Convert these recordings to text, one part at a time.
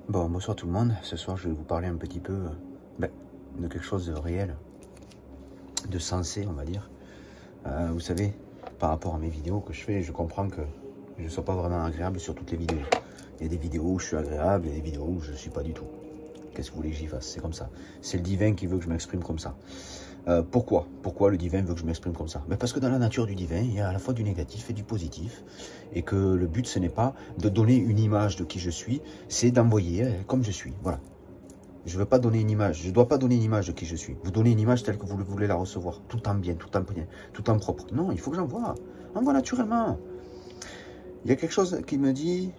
Bon, bonsoir tout le monde. Ce soir, je vais vous parler un petit peu de quelque chose de réel, de sensé, on va dire. Vous savez, par rapport à mes vidéos que je fais, je comprends que je ne sois pas vraiment agréable sur toutes les vidéos. Il y a des vidéos où je suis agréable et des vidéos où je ne suis pas du tout. Qu'est-ce que vous voulez que j'y fasse? C'est comme ça. C'est le divin qui veut que je m'exprime comme ça. Pourquoi le divin veut que je m'exprime comme ça? Parce que dans la nature du divin, il y a à la fois du négatif et du positif. Et que le but, ce n'est pas de donner une image de qui je suis, c'est d'envoyer comme je suis. Voilà. Je ne veux pas donner une image, je ne dois pas donner une image de qui je suis. Vous donnez une image telle que vous voulez la recevoir, tout en bien, tout en propre. Non, il faut que j'envoie. Envoie naturellement. Il y a quelque chose qui me dit,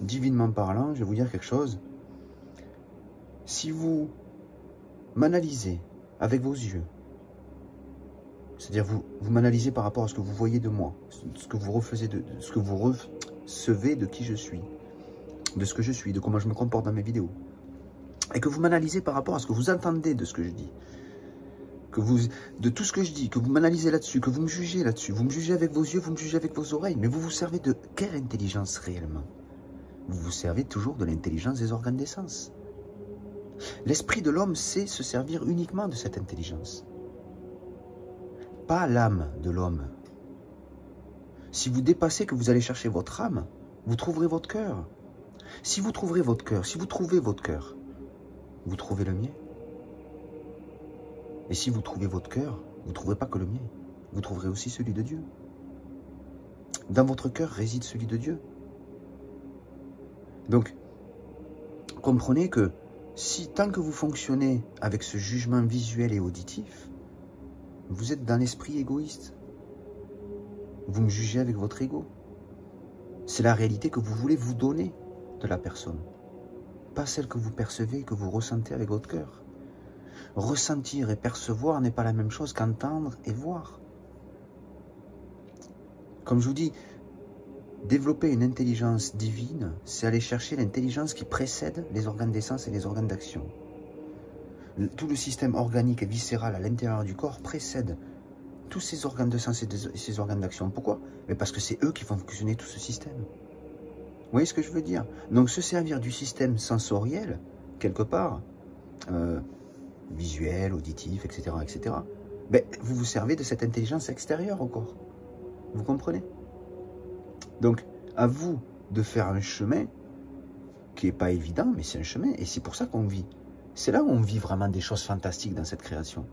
divinement parlant, je vais vous dire quelque chose. Si vous m'analysez avec vos yeux, c'est-à-dire vous m'analysez par rapport à ce que vous voyez de moi, ce que vous recevez de qui je suis, de ce que je suis, de comment je me comporte dans mes vidéos, et que vous m'analysez par rapport à ce que vous entendez de ce que je dis, de tout ce que je dis, que vous m'analysez là-dessus, que vous me jugez là-dessus, vous me jugez avec vos yeux, vous me jugez avec vos oreilles, mais vous vous servez de quelle intelligence réellement? Vous vous servez toujours de l'intelligence des organes des sens. L'esprit de l'homme sait se servir uniquement de cette intelligence. Pas l'âme de l'homme. Si vous dépassez, que vous allez chercher votre âme, vous trouverez votre cœur. Si vous trouverez votre cœur, si vous trouvez votre cœur, vous trouvez le mien. Et si vous trouvez votre cœur, vous ne trouverez pas que le mien. Vous trouverez aussi celui de Dieu. Dans votre cœur réside celui de Dieu. Donc, comprenez que si tant que vous fonctionnez avec ce jugement visuel et auditif, vous êtes dans l'esprit égoïste. Vous me jugez avec votre ego. C'est la réalité que vous voulez vous donner de la personne. Pas celle que vous percevez et que vous ressentez avec votre cœur. Ressentir et percevoir n'est pas la même chose qu'entendre et voir. Comme je vous dis, développer une intelligence divine, c'est aller chercher l'intelligence qui précède les organes d'essence et les organes d'action. Tout le système organique et viscéral à l'intérieur du corps précède tous ces organes de sens et ces organes d'action. Pourquoi? Mais parce que c'est eux qui font fonctionner tout ce système. Vous voyez ce que je veux dire? Donc se servir du système sensoriel, quelque part, visuel, auditif, etc., etc., vous vous servez de cette intelligence extérieure au corps. Vous comprenez? Donc, à vous de faire un chemin qui n'est pas évident, mais c'est un chemin, et c'est pour ça qu'on vit. C'est là où on vit vraiment des choses fantastiques dans cette création.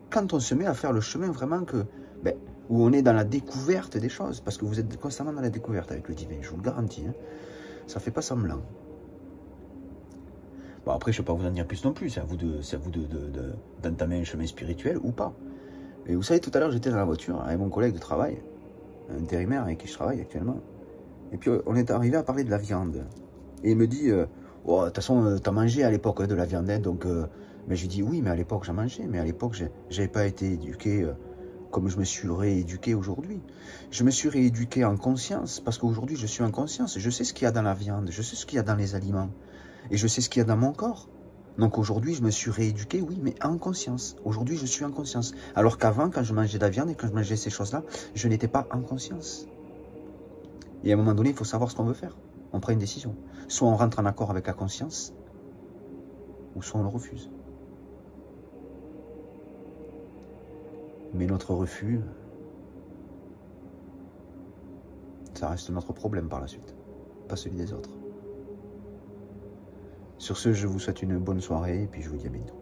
Quand on se met à faire le chemin vraiment où on est dans la découverte des choses, parce que vous êtes constamment dans la découverte avec le divin, je vous le garantis, hein, ça ne fait pas semblant. Bon, après, je ne vais pas vous en dire plus non plus, c'est à vous d'entamer un chemin spirituel ou pas. Et vous savez, tout à l'heure, j'étais dans la voiture avec mon collègue de travail, intérimaire avec qui je travaille actuellement, et puis on est arrivé à parler de la viande. Et il me dit, oh, de toute façon, tu as mangé à l'époque de la viande, hein, donc... mais je lui dis, oui, mais à l'époque, j'en mangeais, mais à l'époque, je n'avais pas été éduqué comme je me suis rééduqué aujourd'hui. Je me suis rééduqué en conscience, parce qu'aujourd'hui, je suis en conscience. Je sais ce qu'il y a dans la viande, je sais ce qu'il y a dans les aliments, et je sais ce qu'il y a dans mon corps. Donc aujourd'hui, je me suis rééduqué, oui, mais en conscience. Aujourd'hui, je suis en conscience. Alors qu'avant, quand je mangeais de la viande et quand je mangeais ces choses-là, je n'étais pas en conscience. Et à un moment donné, il faut savoir ce qu'on veut faire. On prend une décision. Soit on rentre en accord avec la conscience, ou soit on le refuse. Mais notre refus, ça reste notre problème par la suite, pas celui des autres. Sur ce, je vous souhaite une bonne soirée et puis je vous dis à bientôt.